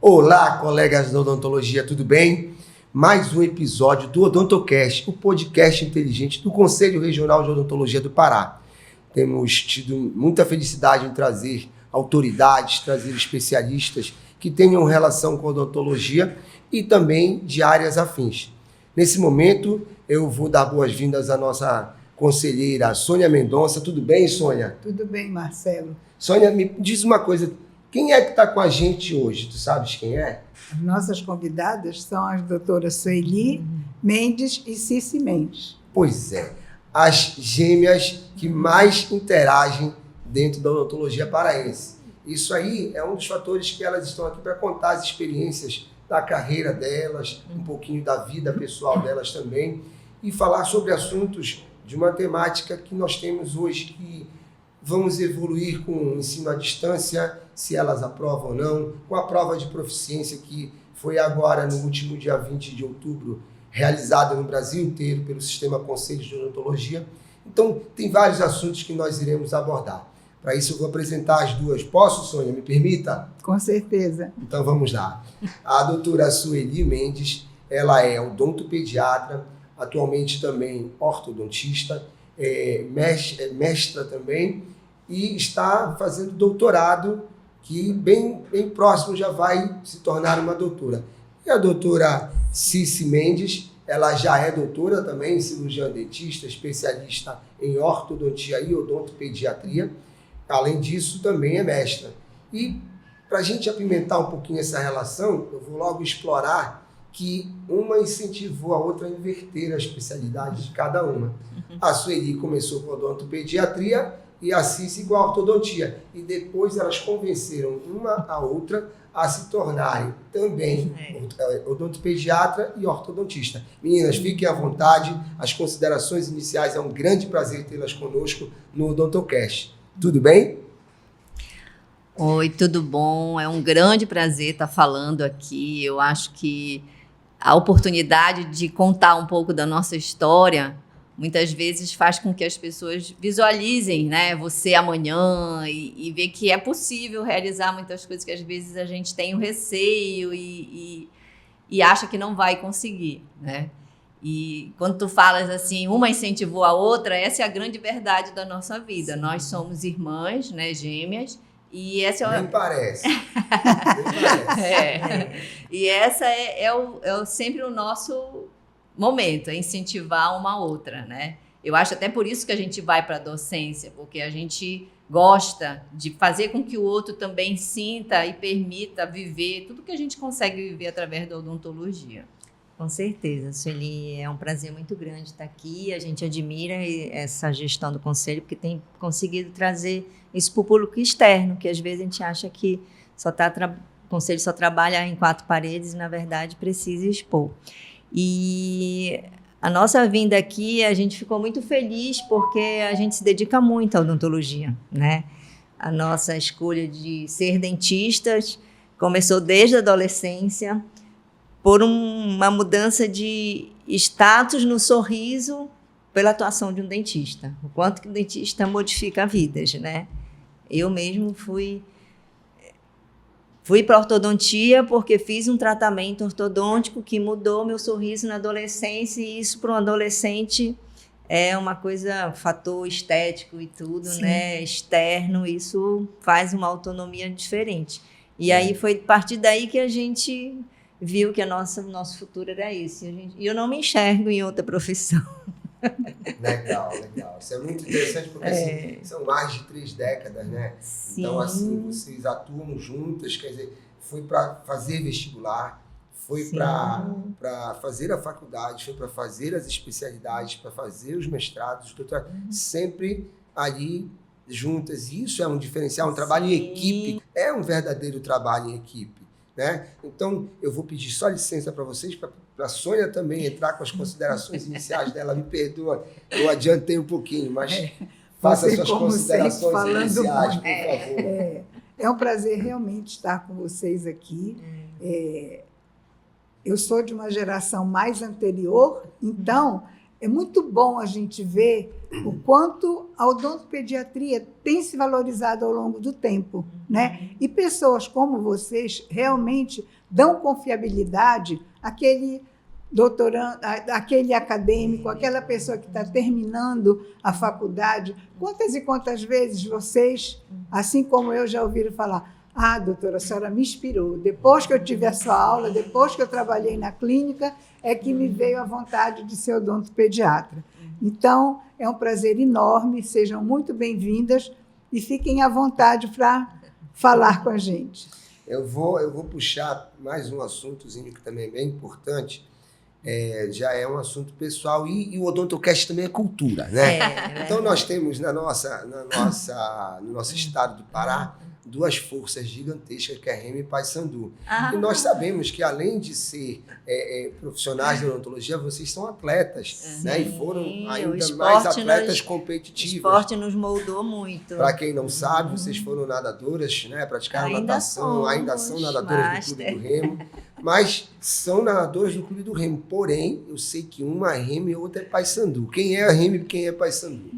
Olá, colegas da odontologia, tudo bem? Mais um episódio do Odontocast, o podcast inteligente do Conselho Regional de Odontologia do Pará. Temos tido muita felicidade em trazer autoridades, trazer especialistas que tenham relação com a odontologia e também de áreas afins. Nesse momento, eu vou dar boas-vindas à nossa conselheira Sônia Mendonça. Tudo bem, Sônia? Tudo bem, Marcelo. Sônia, me diz uma coisa. Quem é que está com a gente hoje? Tu sabes quem é? As nossas convidadas são as doutoras Sueli Mendes e Cici Mendes. Pois é, as gêmeas que mais interagem dentro da odontologia paraense. Isso aí é um dos fatores que elas estão aqui para contar as experiências da carreira delas, um pouquinho da vida pessoal delas também, e falar sobre assuntos de uma temática que nós temos hoje, que vamos evoluir com o ensino à distância, se elas aprovam ou não, com a prova de proficiência que foi agora no último dia 20 de outubro, realizada no Brasil inteiro pelo Sistema Conselho de Odontologia. Então, tem vários assuntos que nós iremos abordar. Para isso, eu vou apresentar as duas. Posso, Sônia? Me permita? Com certeza. Então, vamos lá. A doutora Sueli Mendes, ela é odontopediatra, atualmente também ortodontista, mestra também, e está fazendo doutorado, que bem próximo já vai se tornar uma doutora. E a doutora Cici Mendes, ela já é doutora também, cirurgiã dentista, especialista em ortodontia e odontopediatria. Além disso, também é mestra. E para a gente apimentar um pouquinho essa relação, eu vou logo explorar que uma incentivou a outra a inverter a especialidade de cada uma. A Sueli começou com odontopediatria e a Cici com a ortodontia. E depois elas convenceram uma a outra a se tornarem também odontopediatra e ortodontista. Meninas, fiquem à vontade. As considerações iniciais, é um grande prazer tê-las conosco no Odontocast. Tudo bem? Oi, tudo bom? É um grande prazer estar falando aqui. Eu acho que a oportunidade de contar um pouco da nossa história muitas vezes faz com que as pessoas visualizem, né, você amanhã e ver que é possível realizar muitas coisas que às vezes a gente tem o receio e acha que não vai conseguir, né? E quando tu falas assim, uma incentivou a outra, essa é a grande verdade da nossa vida. Sim. Nós somos irmãs, né, gêmeas, e essa é Nem parece. Nem parece. E essa é sempre o nosso momento, é incentivar uma outra, né? Eu acho até por isso que a gente vai para a docência, porque a gente gosta de fazer com que o outro também sinta e permita viver tudo que a gente consegue viver através da odontologia. Com certeza, Sueli, é um prazer muito grande estar aqui. A gente admira essa gestão do Conselho, porque tem conseguido trazer isso para o público externo, que às vezes a gente acha que o Conselho só trabalha em quatro paredes e, na verdade, precisa expor. E a nossa vinda aqui, a gente ficou muito feliz porque a gente se dedica muito à odontologia, né? A nossa escolha de ser dentistas começou desde a adolescência, por uma mudança de status no sorriso pela atuação de um dentista. O quanto que o dentista modifica vidas, né? Eu mesmo fui para a ortodontia porque fiz um tratamento ortodôntico que mudou meu sorriso na adolescência, e isso para um adolescente é uma coisa, fator estético e tudo, sim, né? Externo, isso faz uma autonomia diferente. E aí foi a partir daí que a gente viu que nosso futuro era esse. E eu não me enxergo em outra profissão. Legal. Isso é muito interessante porque assim, são mais de 3 décadas, né? Sim. Então, assim, vocês atuam juntas, quer dizer, foi para fazer vestibular, foi para fazer a faculdade, foi para fazer as especialidades, para fazer os mestrados, doutorado, sempre ali juntas. Isso é um diferencial, um trabalho em equipe. É um verdadeiro trabalho em equipe, né? Então, eu vou pedir só licença para vocês, para a Sônia também entrar com as considerações iniciais dela. Me perdoa, eu adiantei um pouquinho, mas faça suas considerações iniciais, por favor. É um prazer realmente estar com vocês aqui. Eu sou de uma geração mais anterior, então é muito bom a gente ver o quanto a odontopediatria tem se valorizado ao longo do tempo, né? E pessoas como vocês realmente dão confiabilidade àquele doutorando, àquele acadêmico, àquela pessoa que está terminando a faculdade. Quantas e quantas vezes vocês, assim como eu, já ouviram falar: ah, doutora, a senhora me inspirou. Depois que eu tive a sua aula, depois que eu trabalhei na clínica, é que me veio a vontade de ser odontopediatra. Então, é um prazer enorme, sejam muito bem-vindas e fiquem à vontade para falar com a gente. Eu vou puxar mais um assuntozinho que também é bem importante. Já é um assunto pessoal e o Odontocast também é cultura, né? Então, nós temos no nosso estado do Pará duas forças gigantescas, que é Remo e Paysandu. E nós sabemos que, além de ser profissionais de odontologia, vocês são atletas, né? E foram ainda mais atletas competitivos. O esporte nos moldou muito. Para quem não sabe, vocês foram nadadoras, né? Praticaram natação, ainda são nadadoras do Clube do Remo, mas são nadadoras do Clube do Remo. Porém, eu sei que uma é Remo e outra é Paysandu. Quem é a Remo e quem é Paysandu?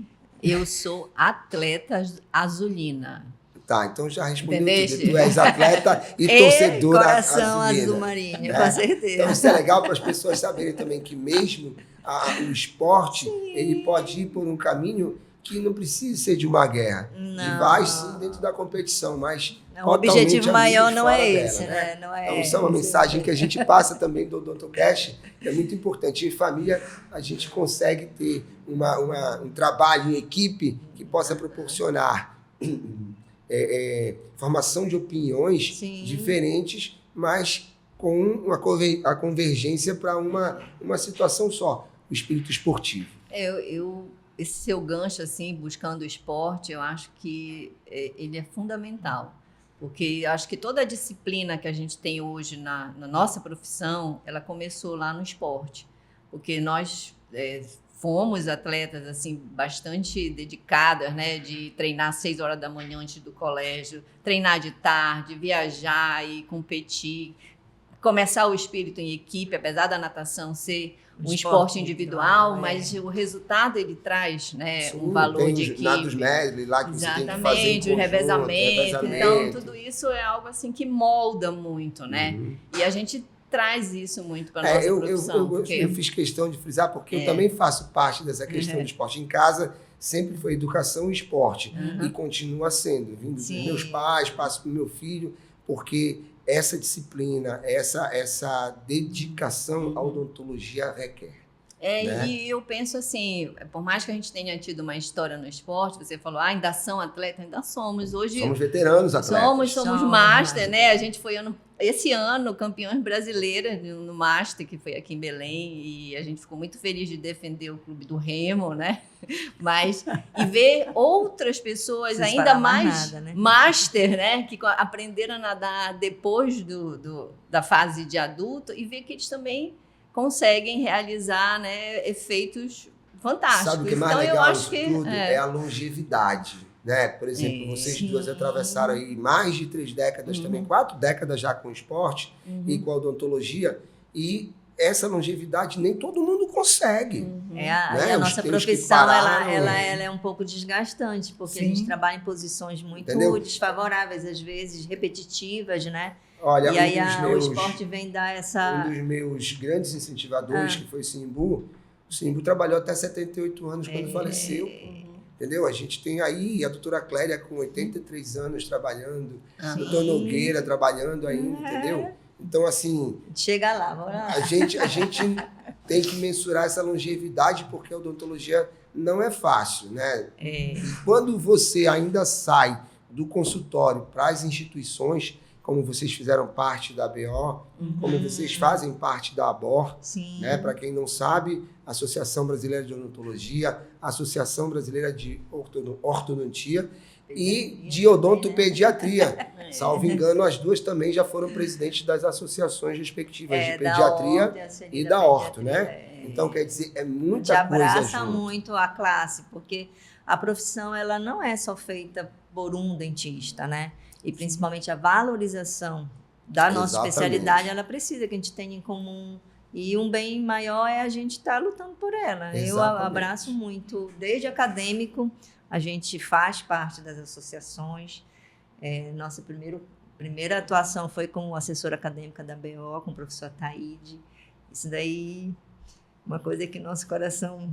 Eu sou atleta azulina. Tá, então já respondeu Entendeste? tudo. Tu és atleta e torcedora coração azulina, azul marinho, né? com certeza. Então isso é legal para as pessoas saberem também que mesmo o esporte, ele pode ir por um caminho que não precisa ser de uma guerra. Não. E vai sim dentro da competição, mas O objetivo maior não é dela, esse, né? Não é então, isso é uma mensagem que a gente passa também do Odontocast, que é muito importante. Em família, a gente consegue ter um trabalho em equipe que possa proporcionar formação de opiniões diferentes, mas com a convergência para uma situação só, o espírito esportivo. Esse seu gancho, assim, buscando o esporte, eu acho que ele é fundamental. Porque eu acho que toda a disciplina que a gente tem hoje na nossa profissão, ela começou lá no esporte. Porque nós fomos atletas assim, bastante dedicadas, né? De treinar às 6 horas da manhã antes do colégio, treinar de tarde, viajar e competir. Começar o espírito em equipe, apesar da natação ser um esporte individual, mas o resultado ele traz, né, um valor de equipe. Nados medley lá que você tem que fazer em conjunto, o revezamento. Então, tudo isso é algo assim que molda muito, né? E a gente traz isso muito para a nossa profissão. Eu fiz questão de frisar, porque eu também faço parte dessa questão do esporte. Em casa, sempre foi educação e esporte. E continua sendo. Vindo dos meus pais, passo para o meu filho, porque essa disciplina, essa dedicação à odontologia requer. Né? E eu penso assim, por mais que a gente tenha tido uma história no esporte, você falou, ainda são atletas, ainda somos. Hoje somos veteranos atletas. Somos master, né? A gente foi esse ano campeões brasileiras no Master, que foi aqui em Belém, e a gente ficou muito feliz de defender o Clube do Remo, né? E ver outras pessoas ainda mais nada, né? Master, né? Que aprenderam a nadar depois da fase de adulto e ver que eles também conseguem realizar, né, efeitos fantásticos. Sabe o que é mais então, legal eu acho que tudo? É a longevidade. Né? Por exemplo, vocês duas atravessaram aí mais de 3 décadas também, 4 décadas já com o esporte e com a odontologia, e essa longevidade nem todo mundo consegue. A nossa profissão ela é um pouco desgastante, porque a gente trabalha em posições muito desfavoráveis, às vezes repetitivas, né? Olha, e aí o esporte vem dar essa... Um dos meus grandes incentivadores, que foi o Simbu trabalhou até 78 anos quando faleceu. Entendeu? A gente tem aí a doutora Clélia com 83 anos trabalhando, o doutor Nogueira trabalhando ainda, entendeu? Então, assim... Chega lá, vamos lá. A gente tem que mensurar essa longevidade, porque a odontologia não é fácil, né? E quando você ainda sai do consultório para as instituições, como vocês fizeram parte da ABO, como vocês fazem parte da ABOR, né? Para quem não sabe, Associação Brasileira de Odontologia, Associação Brasileira de Ortodontia e de Odontopediatria. Salvo engano, as duas também já foram presidentes das associações respectivas de pediatria e da orto, né? Então, quer dizer, é muita coisa junto. Abraça muito a classe, porque a profissão ela não é só feita por um dentista, né? E principalmente a valorização da nossa especialidade, ela precisa que a gente tenha em comum E um bem maior é a gente estar lutando por ela. Eu Exatamente. abraço muito, desde acadêmico, a gente faz parte das associações. Nossa primeira atuação foi como assessora acadêmica da BO, com o professor Taíde. Isso daí, uma coisa que nosso coração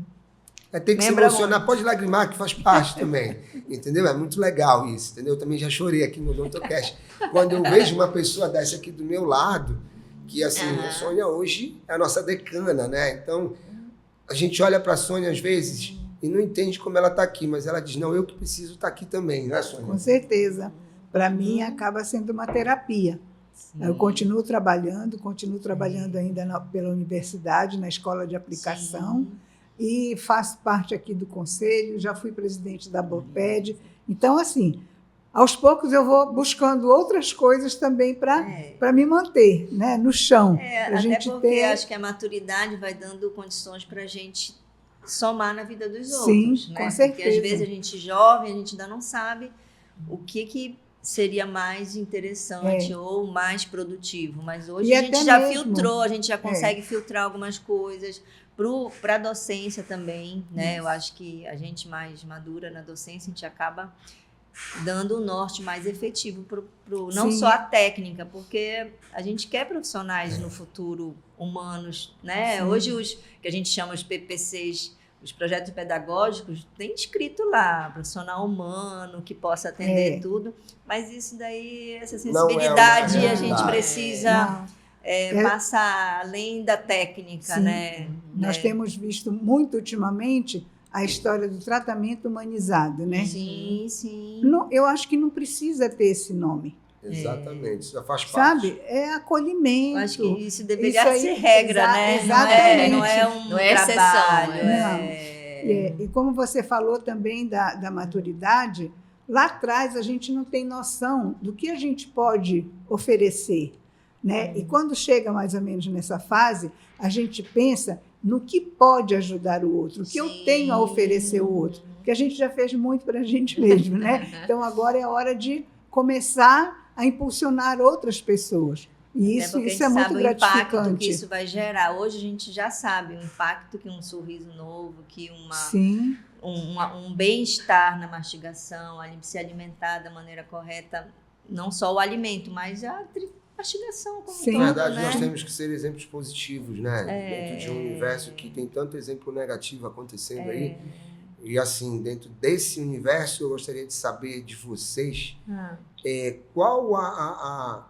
Tem que se lembra emocionar, muito. pode lagrimar, que faz parte também, entendeu? É muito legal isso, entendeu? Eu também já chorei aqui no DontoCast. Quando eu vejo uma pessoa dessa aqui do meu lado, que assim, a Sônia hoje é a nossa decana, né? Então, a gente olha para a Sônia às vezes e não entende como ela está aqui, mas ela diz, não, eu que preciso estar aqui também, né, Sônia? Com certeza. Para mim, acaba sendo uma terapia. Eu continuo trabalhando ainda pela universidade, na escola de aplicação, e faço parte aqui do conselho, já fui presidente da BOPED. Então, assim, aos poucos eu vou buscando outras coisas também para me manter, né, no chão. Pra Até gente porque ter... acho que a maturidade vai dando condições para a gente somar na vida dos Sim, outros, né? com certeza. Porque às vezes a gente jovem, a gente ainda não sabe o que seria mais interessante ou mais produtivo. Mas hoje E a gente até já mesmo, filtrou, a gente já consegue filtrar algumas coisas para a docência também, né? Eu acho que a gente mais madura na docência, a gente acaba dando um norte mais efetivo não Sim. só a técnica, porque a gente quer profissionais no futuro humanos, né? Sim. Hoje os que a gente chama os PPCs, os projetos pedagógicos, tem escrito lá, profissional humano, que possa atender tudo, mas isso daí, essa Não é uma sensibilidade, a gente realidade. precisa Não. passar além da técnica, Sim. né? Nós temos visto muito ultimamente a história do tratamento humanizado, né? Sim, sim. Eu acho que não precisa ter esse nome, Exatamente, isso já faz parte. sabe? É acolhimento. Eu acho que isso deveria Isso aí, ser regra, né? exatamente. Não é um Não é exceção, trabalho. E como você falou também da maturidade, lá atrás a gente não tem noção do que a gente pode oferecer, né? E quando chega mais ou menos nessa fase, a gente pensa no que pode ajudar o outro, o que eu tenho a oferecer ao outro, porque a gente já fez muito para a gente mesmo, né? Então agora é hora de começar a impulsionar outras pessoas. E isso é muito gratificante. O impacto gratificante. que isso vai gerar. Hoje a gente já sabe o impacto que um sorriso novo, que Sim. um bem-estar na mastigação, se alimentar da maneira correta, não só o alimento, mas a mastigação como Sim. todo, Na verdade, né? nós temos que ser exemplos positivos, né? Dentro de um universo que tem tanto exemplo negativo acontecendo aí. E assim, dentro desse universo, eu gostaria de saber de vocês qual a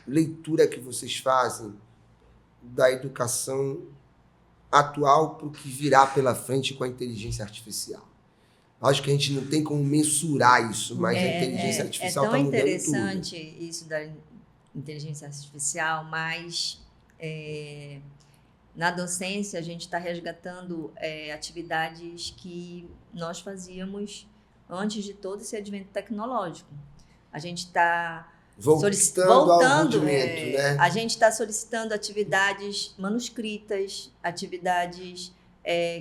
leitura que vocês fazem da educação atual para o que virá pela frente com a inteligência artificial. Acho que a gente não tem como mensurar isso, mas a inteligência artificial está mudando tudo. É tão interessante isso da inteligência artificial, mas na docência a gente está resgatando atividades que nós fazíamos antes de todo esse advento tecnológico. A gente está voltando ao rudimento, né? A gente está solicitando atividades manuscritas, atividades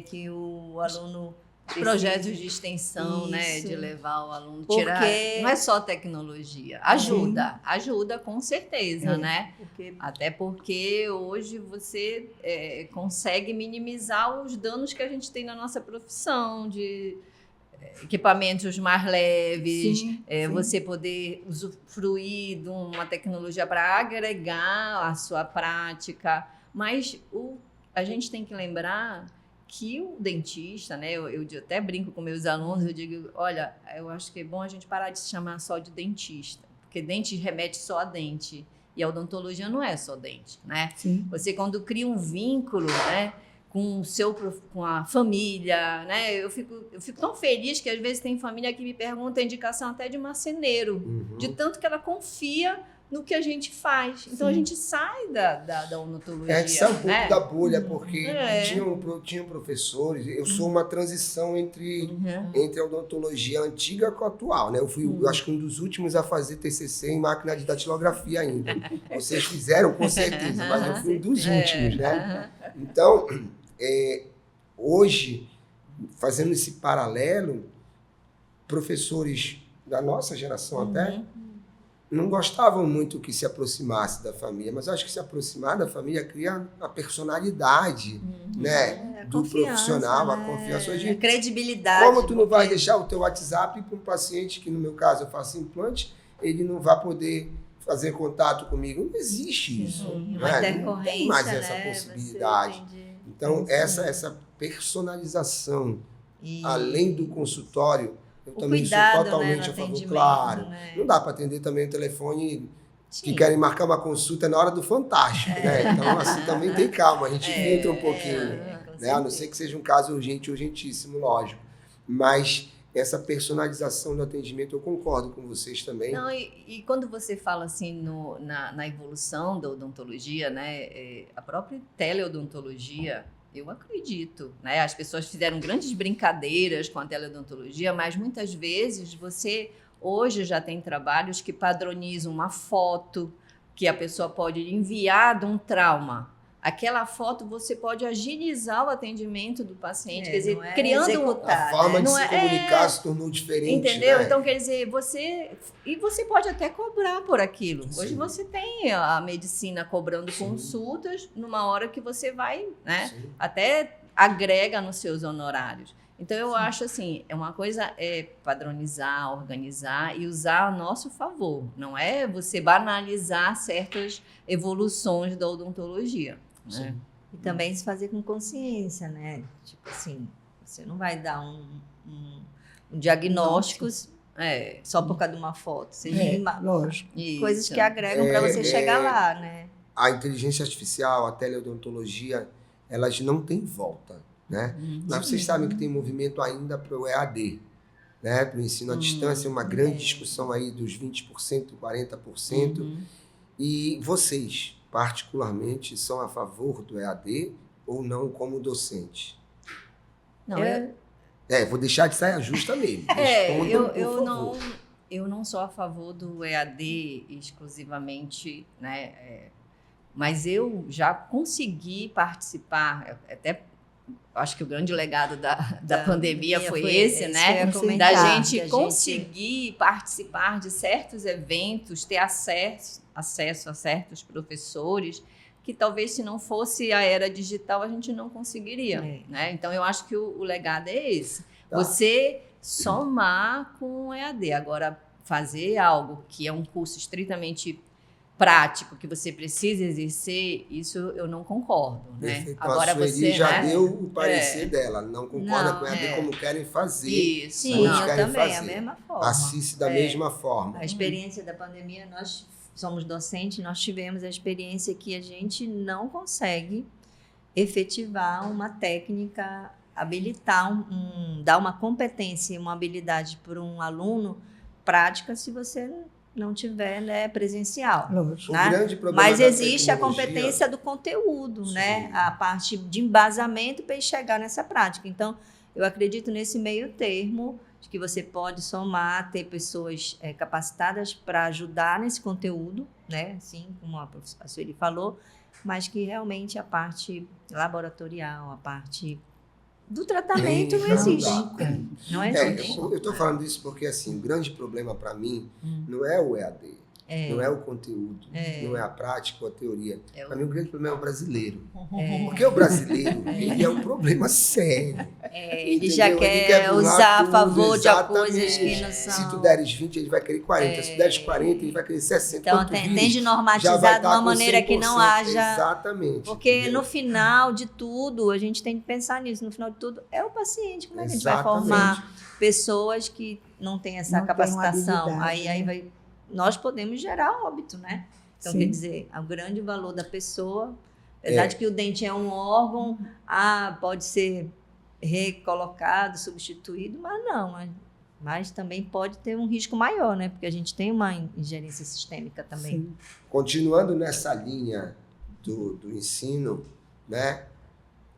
que o aluno projetos de extensão, né, Isso. de levar o aluno Porque- tirar. Não é só tecnologia, ajuda com certeza, né? Até porque hoje você consegue minimizar os danos que a gente tem na nossa profissão, de equipamentos mais leves, Sim, você poder usufruir de uma tecnologia para agregar a sua prática. Mas a gente tem que lembrar que o dentista, né, eu até brinco com meus alunos, eu digo, olha, eu acho que é bom a gente parar de se chamar só de dentista, porque dente remete só a dente, e a odontologia não é só dente, né? Sim. Você, quando cria um vínculo, né, com a família, né? Eu fico tão feliz que às vezes tem família que me pergunta a indicação até de marceneiro, de tanto que ela confia no que a gente faz. Então a gente sai da odontologia. A gente sai um pouco né? da bolha, porque tinham professores. Eu sou uma transição entre a odontologia antiga com a atual, né? Eu acho que um dos últimos a fazer TCC em máquina de datilografia ainda. Vocês fizeram, com certeza, mas eu fui um dos últimos, né? Então, hoje, fazendo esse paralelo, professores da nossa geração até, não gostavam muito que se aproximasse da família, mas eu acho que se aproximar da família cria a personalidade, né, A do confiança, profissional, né? a confiança. Hoje, A credibilidade. como tu não vai porque- deixar o teu WhatsApp para um paciente que, no meu caso, eu faço implante, ele não vai poder fazer contato comigo? Não existe isso. Sim, né? uma Não intercorrência, tem mais essa né? possibilidade. Você entende? Então, Isso essa personalização, E além do consultório, eu o também cuidado, sou né, totalmente no a favor. atendimento, Claro, né? não dá para atender também o telefone que Sim. querem marcar uma consulta na hora do Fantástico, né? Então, assim, também tem calma, a gente filtra um pouquinho, com né? A não certeza. ser que seja um caso urgente, urgentíssimo, lógico. Mas essa personalização do atendimento, eu concordo com vocês também. Não, e quando você fala assim na evolução da odontologia, né, a própria teleodontologia, eu acredito, né? As pessoas fizeram grandes brincadeiras com a teleodontologia, mas muitas vezes você hoje já tem trabalhos que padronizam uma foto que a pessoa pode enviar de um trauma. Aquela foto você pode agilizar o atendimento do paciente, quer dizer, não é criando executar, A forma de Não se é- comunicar se tornou diferente, Entendeu? né? Então, quer dizer, você pode até cobrar por aquilo. Hoje Sim. você tem a medicina cobrando Sim. consultas numa hora que você vai, né? Sim. Até agrega nos seus honorários. Então, eu acho assim, uma coisa é padronizar, organizar e usar a nosso favor. Não é você banalizar certas evoluções da odontologia. Né? E também se fazer com consciência, né? Tipo assim, você não vai dar um diagnóstico só por causa de uma foto. Você tem Lógico. coisas Isso. que agregam para você chegar lá, né? A inteligência artificial, a teleodontologia, elas não têm volta, né? Mas vocês sabem que tem movimento ainda para o EAD, né? Para o ensino à distância, uma grande discussão aí dos 20%, 40%. E vocês, particularmente, são a favor do EAD ou não como docente? Não, Vou deixar de saia justa mesmo. Respondam, por favor. eu não sou a favor do EAD exclusivamente, né? Mas eu já consegui participar, até acho que o grande legado da pandemia foi esse, isso né? que eu ia Da comentar, Da que gente a conseguir participar de certos eventos, ter acesso a certos professores, que talvez se não fosse a era digital a gente não conseguiria. Né? Então, eu acho que o legado é esse. Tá. Você somar com o EAD. Agora, fazer algo que é um curso estritamente prático, que você precisa exercer, isso eu não concordo. Né? Perfeito. Agora A Sueli você já né? deu o parecer dela. Não concorda Não, com o EAD como querem fazer. Isso. Sim, Todos eu querem também, fazer. a mesma forma. A CICE da mesma forma. A experiência da pandemia, nós somos docentes, nós tivemos a experiência que a gente não consegue efetivar uma técnica, habilitar, dar uma competência, uma habilidade para um aluno prática se você não tiver, né, presencial. Lógico. O Né? grande problema Mas da existe a tecnologia- competência do conteúdo, Sim. né? A parte de embasamento para chegar nessa prática. Então, eu acredito nesse meio termo, de que você pode somar, ter pessoas capacitadas para ajudar nesse conteúdo, né? Assim como a Sueli falou, mas que realmente a parte laboratorial, a parte do tratamento não existe. Não existe. Eu estou falando isso porque assim, o grande problema para mim não é o EAD, não é o conteúdo, não é a prática ou a teoria. Para mim, o grande problema é o brasileiro. Porque o brasileiro, ele é um problema sério. Ele já Entendeu? Ele quer burlar usar a tudo, favor de exatamente. coisas que não são. Se tu deres 20, ele vai querer 40. Se tu deres 40, ele vai querer 60. Então, Quando tu tem vires, de já vai normatizar de tá uma com maneira que não 100%. haja. Exatamente. Porque entendeu? no final de tudo, a gente tem que pensar nisso. No final de tudo, é o paciente. Como é que a gente vai Exatamente. formar pessoas que não têm essa Não têm uma capacitação? habilidade, Aí né? nós podemos gerar óbito, né? Então, Sim. quer dizer, o grande valor da pessoa, apesar de que o dente é um órgão, pode ser recolocado, substituído, mas não. Mas também pode ter um risco maior, né? Porque a gente tem uma ingerência sistêmica também. Sim. Continuando nessa linha do ensino, né?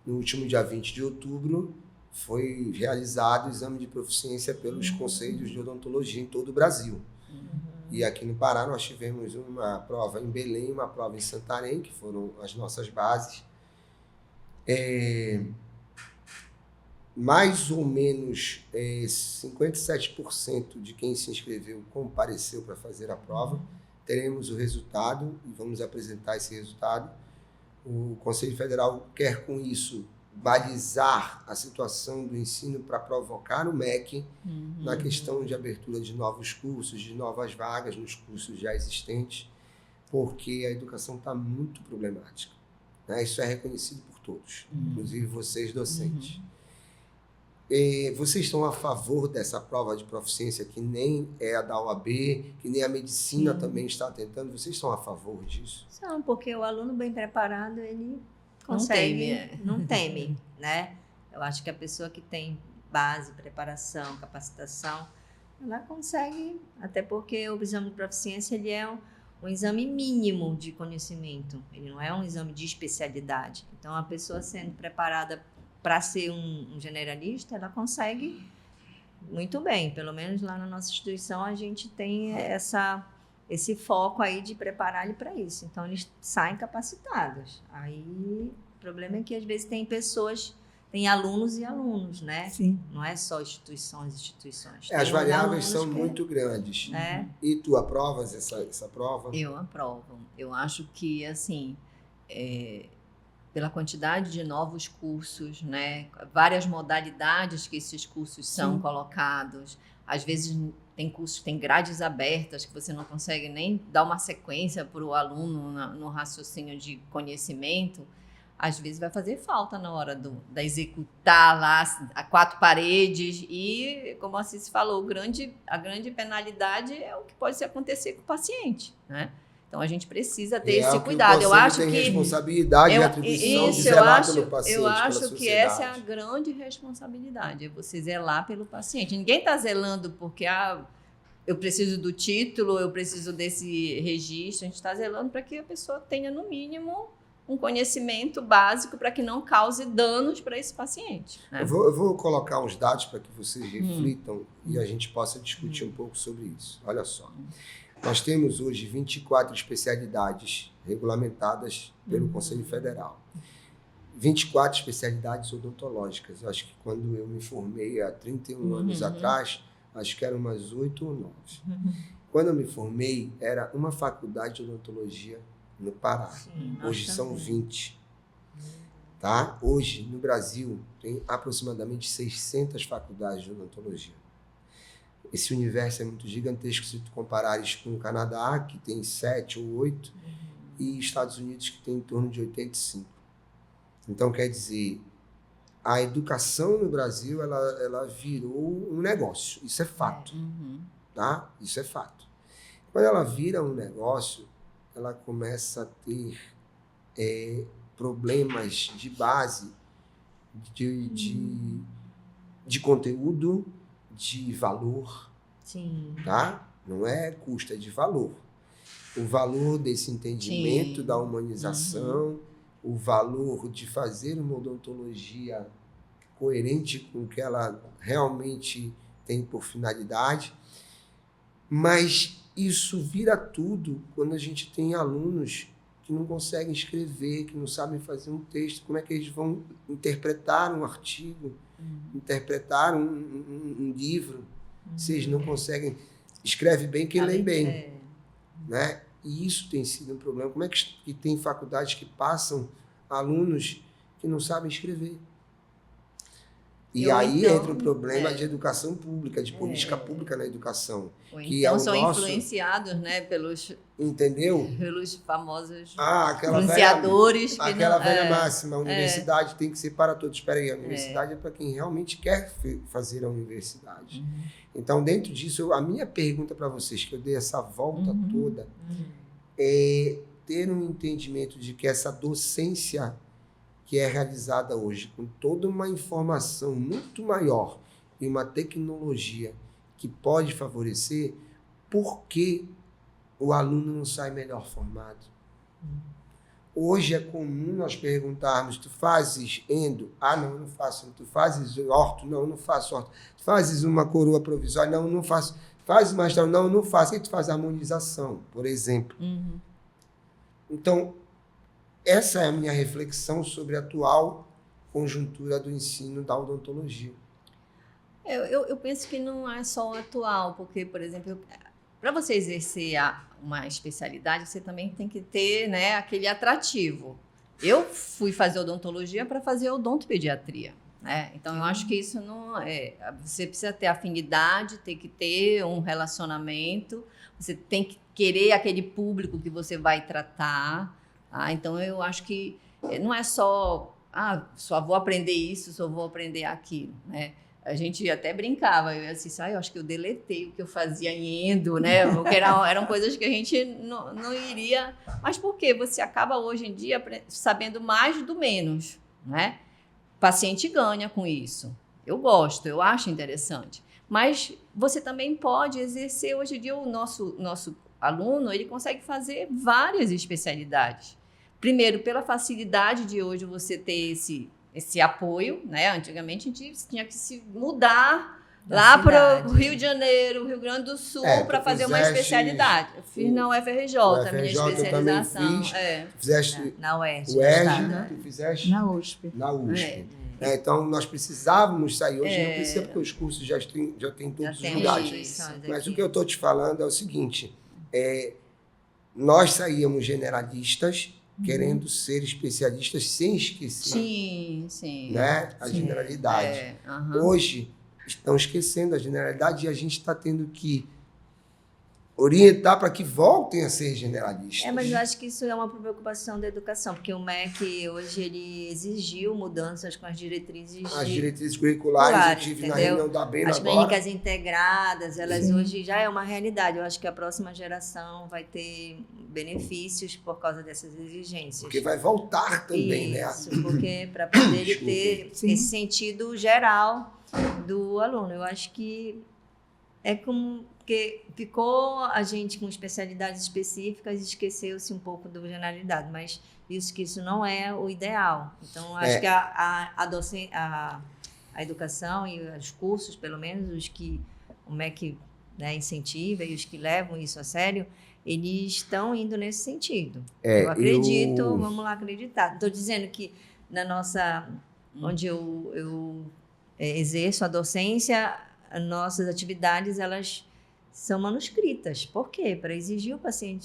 No último dia 20 de outubro, foi realizado o exame de proficiência pelos conselhos de odontologia em todo o Brasil. E aqui no Pará nós tivemos uma prova em Belém, uma prova em Santarém, que foram as nossas bases. Mais ou menos 57% de quem se inscreveu compareceu para fazer a prova. teremos o resultado e vamos apresentar esse resultado. O Conselho Federal quer, com isso, balizar a situação do ensino para provocar o MEC na questão de abertura de novos cursos, de novas vagas nos cursos já existentes, porque a educação está muito problemática, né? Isso é reconhecido por todos, inclusive vocês docentes. Vocês estão a favor dessa prova de proficiência, que nem é a da OAB, que nem a medicina também está tentando? Vocês estão a favor disso? Não, porque o aluno bem preparado, ele consegue, não teme, né? Eu acho que a pessoa que tem base, preparação, capacitação, ela consegue, até porque o exame de proficiência, ele é um exame mínimo de conhecimento, ele não é um exame de especialidade. Então, a pessoa sendo preparada para ser um generalista, ela consegue muito bem. Pelo menos lá na nossa instituição, a gente tem esse foco aí de preparar ele para isso. Então, eles saem capacitados. Aí, o problema é que, às vezes, tem alunos e alunos, né? Sim. Não é só instituições. As variáveis são muito grandes. E tu aprovas essa prova? Eu aprovo. Eu acho que, assim, pela quantidade de novos cursos, né? Várias modalidades que esses cursos são colocados. Às vezes tem cursos, tem grades abertas que você não consegue nem dar uma sequência para o aluno no raciocínio de conhecimento. Às vezes vai fazer falta na hora da executar lá a quatro paredes e, como a Cici falou, a grande penalidade é o que pode acontecer com o paciente, né? Então, a gente precisa ter esse cuidado. Eu acho que responsabilidade e atribuição de zelar pelo paciente. Eu acho que essa é a grande responsabilidade, é você zelar pelo paciente. Ninguém está zelando porque eu preciso do título, eu preciso desse registro. A gente está zelando para que a pessoa tenha, no mínimo, um conhecimento básico para que não cause danos para esse paciente, né? Eu vou colocar uns dados para que vocês reflitam e a gente possa discutir um pouco sobre isso. Olha só. Nós temos hoje 24 especialidades regulamentadas pelo Conselho Federal. 24 especialidades odontológicas. Eu acho que quando eu me formei há 31 anos atrás, acho que eram umas 8 ou 9. Quando eu me formei, era uma faculdade de odontologia no Pará. Hoje são 20. Tá? Hoje, no Brasil, tem aproximadamente 600 faculdades de odontologia. Esse universo é muito gigantesco se tu comparares com o Canadá, que tem 7 ou 8, e Estados Unidos, que tem em torno de 85. Então, quer dizer, a educação no Brasil, ela virou um negócio. Isso é fato. Tá? Isso é fato. Quando ela vira um negócio, ela começa a ter problemas de base, de conteúdo, de valor, tá? Não é custo, é de valor. O valor desse entendimento da humanização, o valor de fazer uma odontologia coerente com o que ela realmente tem por finalidade. Mas isso vira tudo quando a gente tem alunos que não conseguem escrever, que não sabem fazer um texto. Como é que eles vão interpretar um artigo, interpretar um livro, se eles não conseguem? Escreve bem quem lê bem. Né? E isso tem sido um problema. Como é que tem faculdades que passam alunos que não sabem escrever? E aí entra o problema de educação pública, de política pública na educação. Ou que então são influenciados, né, entendeu? Pelos famosos aquela influenciadores. Velha máxima, a universidade tem que ser para todos. Espera aí, a universidade é para quem realmente quer fazer a universidade. Então, dentro disso, a minha pergunta para vocês, que eu dei essa volta toda, é ter um entendimento de que essa docência que é realizada hoje, com toda uma informação muito maior e uma tecnologia que pode favorecer, por que o aluno não sai melhor formado? Hoje é comum nós perguntarmos, tu fazes endo? Não, eu não faço. Tu fazes orto? Não, eu não faço orto. Tu fazes uma coroa provisória? Não, eu não faço. Fazes mestrado? Não, eu não faço. E tu faz harmonização, por exemplo. Então, essa é a minha reflexão sobre a atual conjuntura do ensino da odontologia. Eu penso que não é só o atual, porque, por exemplo, para você exercer uma especialidade, você também tem que ter, né, aquele atrativo. Eu fui fazer odontologia para fazer odontopediatria, né? Então, eu acho que isso não é... Você precisa ter afinidade, tem que ter um relacionamento, você tem que querer aquele público que você vai tratar. Tá? Então, eu acho que não é só... só vou aprender isso, só vou aprender aquilo, né? A gente até brincava, eu assim, eu acho que eu deletei o que eu fazia em endo, né? Porque eram coisas que a gente não iria... Mas por quê? Você acaba hoje em dia sabendo mais do menos, né? O paciente ganha com isso. Eu gosto, eu acho interessante. Mas você também pode exercer, hoje em dia, o nosso aluno, ele consegue fazer várias especialidades. Primeiro, pela facilidade de hoje você ter esse apoio, né? Antigamente a gente tinha que se mudar lá para o Rio de Janeiro, Rio Grande do Sul, para fazer uma especialidade. Eu fiz na UFRJ, a minha especialização. Fizeste na UERJ. Tu fizeste? Na USP. Na USP. Então, nós precisávamos sair. Hoje não precisa, porque os cursos já tem em todos os lugares. Mas o que eu estou te falando é o seguinte, nós saíamos generalistas, querendo ser especialistas sem esquecer né, a generalidade. Hoje, estão esquecendo a generalidade e a gente está tendo que orientar para que voltem a ser generalistas. Mas eu acho que isso é uma preocupação da educação, porque o MEC hoje ele exigiu mudanças com as diretrizes curriculares. Eu tive na reunião da Bem agora. As clínicas integradas, elas hoje já é uma realidade. Eu acho que a próxima geração vai ter benefícios por causa dessas exigências. Porque vai voltar também, isso, né? Porque para poder ter esse sentido geral do aluno. Eu acho que é como que ficou a gente com especialidades específicas e esqueceu-se um pouco da generalidade, mas isso não é o ideal. Então, acho que a educação e os cursos, pelo menos os que o MEC, né, incentiva e os que levam isso a sério, eles estão indo nesse sentido. Eu acredito, vamos lá acreditar. Estou dizendo que na nossa, onde eu exerço a docência, as nossas atividades, elas são manuscritas. Por quê? Para exigir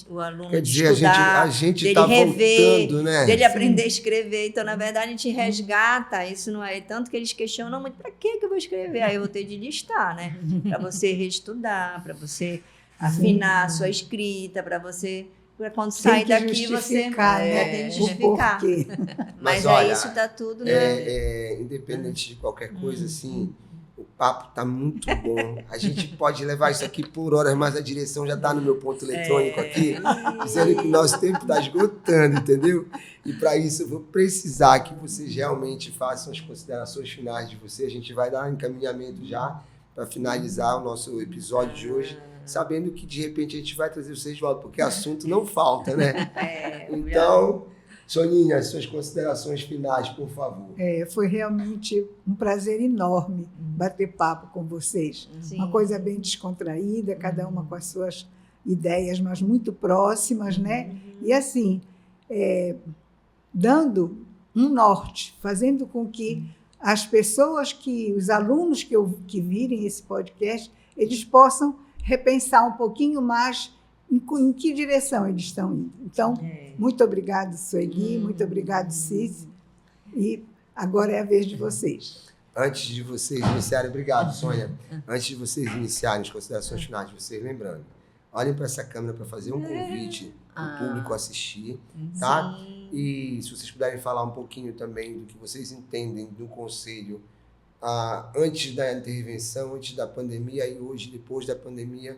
o aluno Quer dizer, estudar, a gente dele tá rever, voltando, né? dele aprender a escrever. Então, na verdade, a gente resgata. Isso não é tanto que eles questionam muito. Para que eu vou escrever? Aí eu vou ter de listar, né? Para você reestudar, para você afinar a sua escrita, para você... Quando sair daqui, você tem que justificar. Mas olha, isso está tudo... independente de qualquer coisa, assim... O papo tá muito bom. A gente pode levar isso aqui por horas, mas a direção já tá no meu ponto eletrônico aqui, dizendo que o nosso tempo está esgotando, entendeu? E para isso eu vou precisar que vocês realmente façam as considerações finais de vocês. A gente vai dar um encaminhamento já para finalizar o nosso episódio de hoje, sabendo que de repente a gente vai trazer vocês de volta, porque assunto não falta, né? Então... Soninha, suas considerações finais, por favor. Foi realmente um prazer enorme bater papo com vocês. Sim. Uma coisa bem descontraída, cada uma com as suas ideias, mas muito próximas, né? E assim, dando um norte, fazendo com que as pessoas, os alunos que virem esse podcast, eles possam repensar um pouquinho mais em que direção eles estão indo. Então, muito obrigado, Sueli, muito obrigado, Cici. E agora é a vez de vocês. Antes de vocês iniciarem, obrigado, Sônia. Antes de vocês iniciarem as considerações finais de vocês, lembrando, olhem para essa câmera para fazer um convite para o público assistir, tá? E se vocês puderem falar um pouquinho também do que vocês entendem do conselho antes da intervenção, antes da pandemia e hoje, depois da pandemia,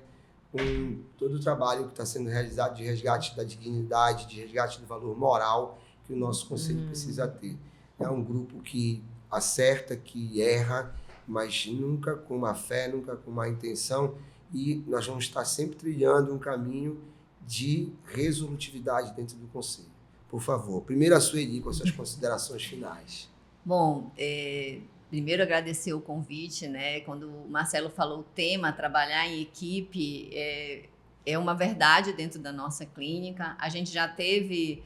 com todo o trabalho que está sendo realizado de resgate da dignidade, de resgate do valor moral que o nosso conselho precisa ter. É um grupo que acerta, que erra, mas nunca com má fé, nunca com má intenção, e nós vamos estar sempre trilhando um caminho de resolutividade dentro do conselho. Por favor, primeiro a Sueli com as suas considerações finais. Bom, primeiro, agradecer o convite, né? Quando o Marcelo falou o tema, trabalhar em equipe, é uma verdade dentro da nossa clínica. A gente já teve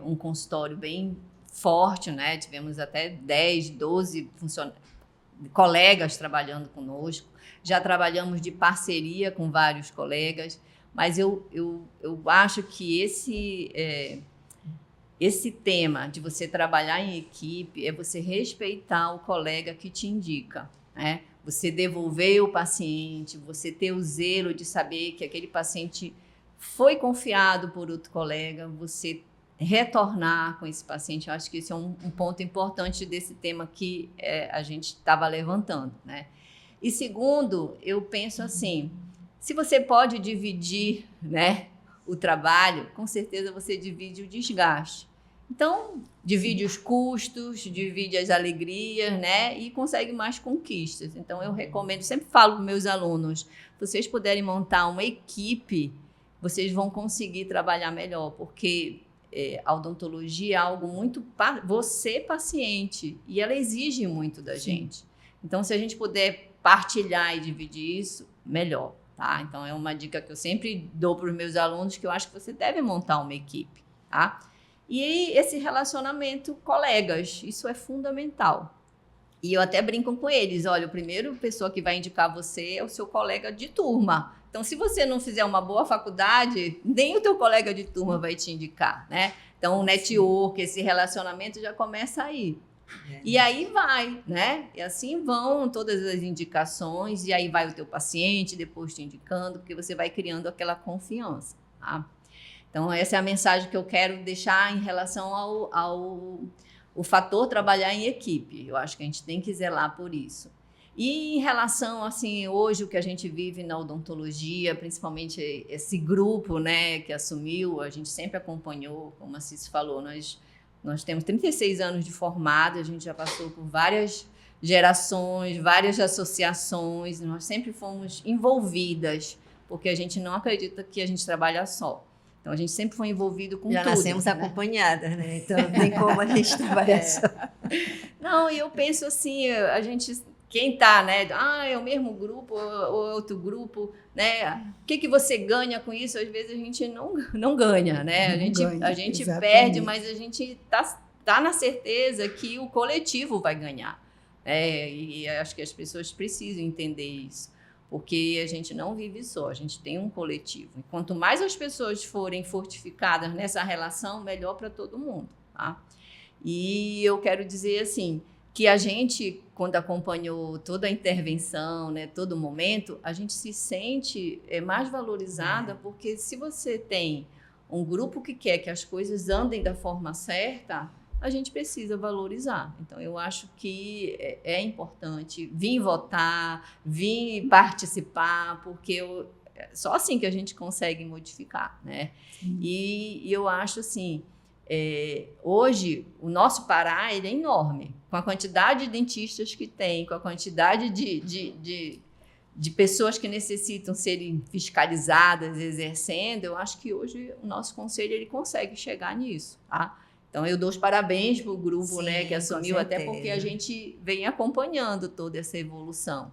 um consultório bem forte, né? Tivemos até 10, 12 colegas trabalhando conosco. já trabalhamos de parceria com vários colegas, mas eu acho que esse tema de você trabalhar em equipe é você respeitar o colega que te indica, né? Você devolver o paciente, você ter o zelo de saber que aquele paciente foi confiado por outro colega, você retornar com esse paciente. Eu acho que esse é um ponto importante desse tema que a gente estava levantando, né? E segundo, eu penso assim, se você pode dividir, né, o trabalho, com certeza você divide o desgaste. Então, divide os custos, divide as alegrias, né? E consegue mais conquistas. Então, eu recomendo, sempre falo para meus alunos, se vocês puderem montar uma equipe, vocês vão conseguir trabalhar melhor, porque a odontologia é algo muito... Você, paciente, e ela exige muito da gente. Então, se a gente puder partilhar e dividir isso, melhor, tá? Então, é uma dica que eu sempre dou para os meus alunos, que eu acho que você deve montar uma equipe, tá? E esse relacionamento colegas, isso é fundamental. E eu até brinco com eles, olha, a primeira pessoa que vai indicar você é o seu colega de turma. Então, se você não fizer uma boa faculdade, nem o teu colega de turma vai te indicar, né? Então, o network, esse relacionamento já começa aí. E aí vai, né? E assim vão todas as indicações, e aí vai o teu paciente depois te indicando, porque você vai criando aquela confiança, tá? Então, essa é a mensagem que eu quero deixar em relação ao fator trabalhar em equipe. Eu acho que a gente tem que zelar por isso. E em relação, assim, hoje o que a gente vive na odontologia, principalmente esse grupo, né, que assumiu, a gente sempre acompanhou, como a Cici falou, nós temos 36 anos de formado, a gente já passou por várias gerações, várias associações, nós sempre fomos envolvidas, porque a gente não acredita que a gente trabalha só. Então, a gente sempre foi envolvido com já tudo. Já nascemos acompanhadas, né? Então, não tem como a gente trabalhar só. Não, e eu penso assim, a gente, quem tá, né? É o mesmo grupo ou outro grupo, né? O que você ganha com isso? Às vezes a gente não ganha, né? A gente perde, mas a gente tá na certeza que o coletivo vai ganhar. E acho que as pessoas precisam entender isso. Porque a gente não vive só, a gente tem um coletivo. E quanto mais as pessoas forem fortificadas nessa relação, melhor para todo mundo, tá? E eu quero dizer assim, que a gente, quando acompanhou toda a intervenção, né, todo momento, a gente se sente mais valorizada, porque se você tem um grupo que quer que as coisas andem da forma certa, a gente precisa valorizar. Então, eu acho que é importante vir votar, vir participar, porque só assim que a gente consegue modificar, né? E eu acho assim, hoje o nosso Pará ele é enorme, com a quantidade de dentistas que tem, com a quantidade de pessoas que necessitam serem fiscalizadas, exercendo, eu acho que hoje o nosso conselho ele consegue chegar nisso, tá? Então, eu dou os parabéns para o grupo, né, que assumiu, até porque a gente vem acompanhando toda essa evolução.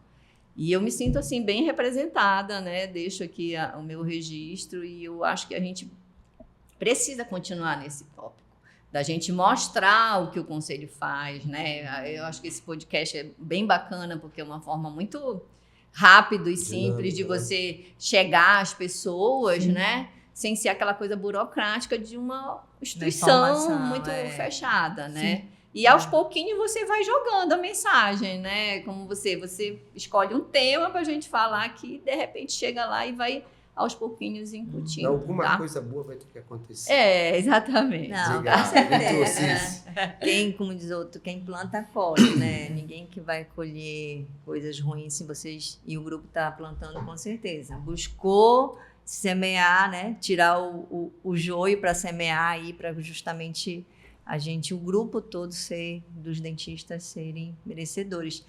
E eu me sinto, assim, bem representada, né? Deixo aqui o meu registro e eu acho que a gente precisa continuar nesse tópico, da gente mostrar o que o Conselho faz, né? Eu acho que esse podcast é bem bacana, porque é uma forma muito rápida e simples de você chegar às pessoas, né? Sem ser aquela coisa burocrática de uma instituição muito fechada, né? Sim. E aos pouquinhos você vai jogando a mensagem, né? Como você escolhe um tema para a gente falar que de repente chega lá e vai aos pouquinhos incutindo. Alguma coisa boa vai ter que acontecer. Exatamente. Não, com certeza. Como diz outro, quem planta colhe, né? Ninguém que vai colher coisas ruins se vocês e o grupo está plantando com certeza. Buscou semear, né? Tirar o joio para semear aí, para justamente o grupo todo dos dentistas serem merecedores.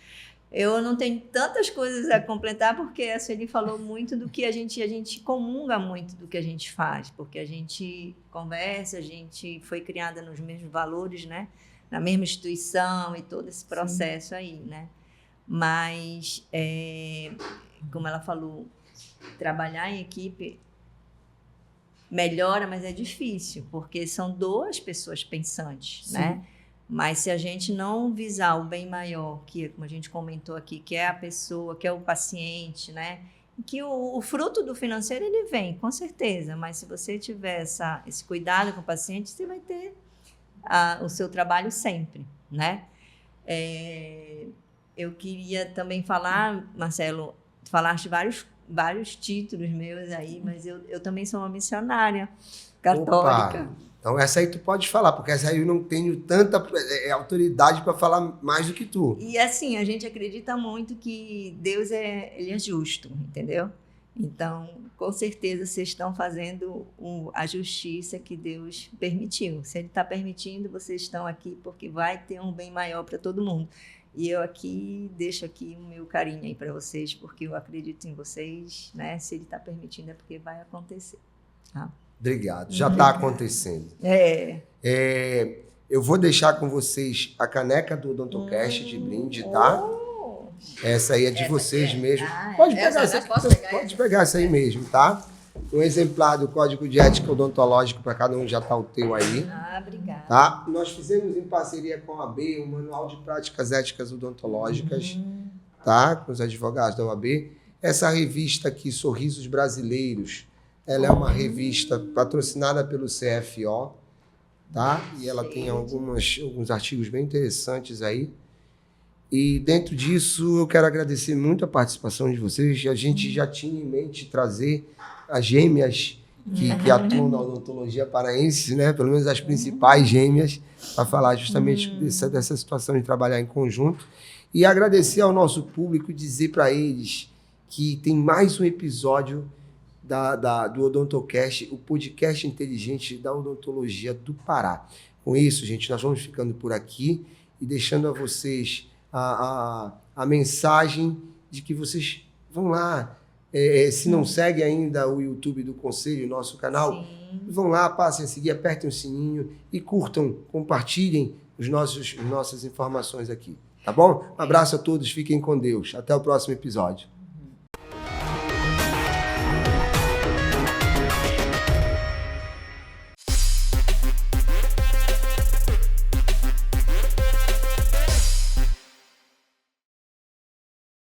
Eu não tenho tantas coisas a completar, porque a Sueli falou muito do que a gente comunga muito do que a gente faz, porque a gente conversa, a gente foi criada nos mesmos valores, né? Na mesma instituição e todo esse processo Sim. aí, né? Mas, como ela falou, trabalhar em equipe melhora, mas é difícil, porque são duas pessoas pensantes, Sim. né? Mas se a gente não visar o bem maior, que como a gente comentou aqui, que é a pessoa, que é o paciente, né? Que o fruto do financeiro ele vem, com certeza, mas se você tiver esse cuidado com o paciente, você vai ter o seu trabalho sempre, né? Eu queria também falar, Marcelo, falaste vários títulos meus aí, mas eu também sou uma missionária católica. Opa. Então essa aí tu pode falar, porque essa aí eu não tenho tanta autoridade para falar mais do que tu. E assim, a gente acredita muito que Deus ele é justo, entendeu? Então, com certeza, vocês estão fazendo a justiça que Deus permitiu. Se Ele está permitindo, vocês estão aqui porque vai ter um bem maior para todo mundo. E eu deixo aqui o meu carinho aí para vocês, porque eu acredito em vocês, né? Se Ele está permitindo é porque vai acontecer. Tá? Obrigado, já está acontecendo. Eu vou deixar com vocês a caneca do Odontocast de brinde, tá? Essa aí é de vocês mesmo. Pode pegar essa aí mesmo, tá? Um exemplar do Código de Ética Odontológico para cada um, já tá o teu aí. Obrigada. Tá? Nós fizemos em parceria com a OAB o Manual de Práticas Éticas Odontológicas, tá? Com os advogados da OAB. Essa revista aqui, Sorrisos Brasileiros, ela é uma revista patrocinada pelo CFO, tá? E ela tem alguns artigos bem interessantes aí. E dentro disso, eu quero agradecer muito a participação de vocês. A gente já tinha em mente trazer as gêmeas que atuam na odontologia paraense, né? Pelo menos as principais gêmeas, para falar justamente dessa situação de trabalhar em conjunto. E agradecer ao nosso público e dizer para eles que tem mais um episódio do Odontocast, o podcast inteligente da odontologia do Pará. Com isso, gente, nós vamos ficando por aqui e deixando a vocês a mensagem de que vocês vão lá. Se não segue ainda o YouTube do Conselho, nosso canal, vão lá, passem a seguir, apertem o sininho e curtam, compartilhem nossas informações aqui. Tá bom? Um abraço a todos, fiquem com Deus. Até o próximo episódio.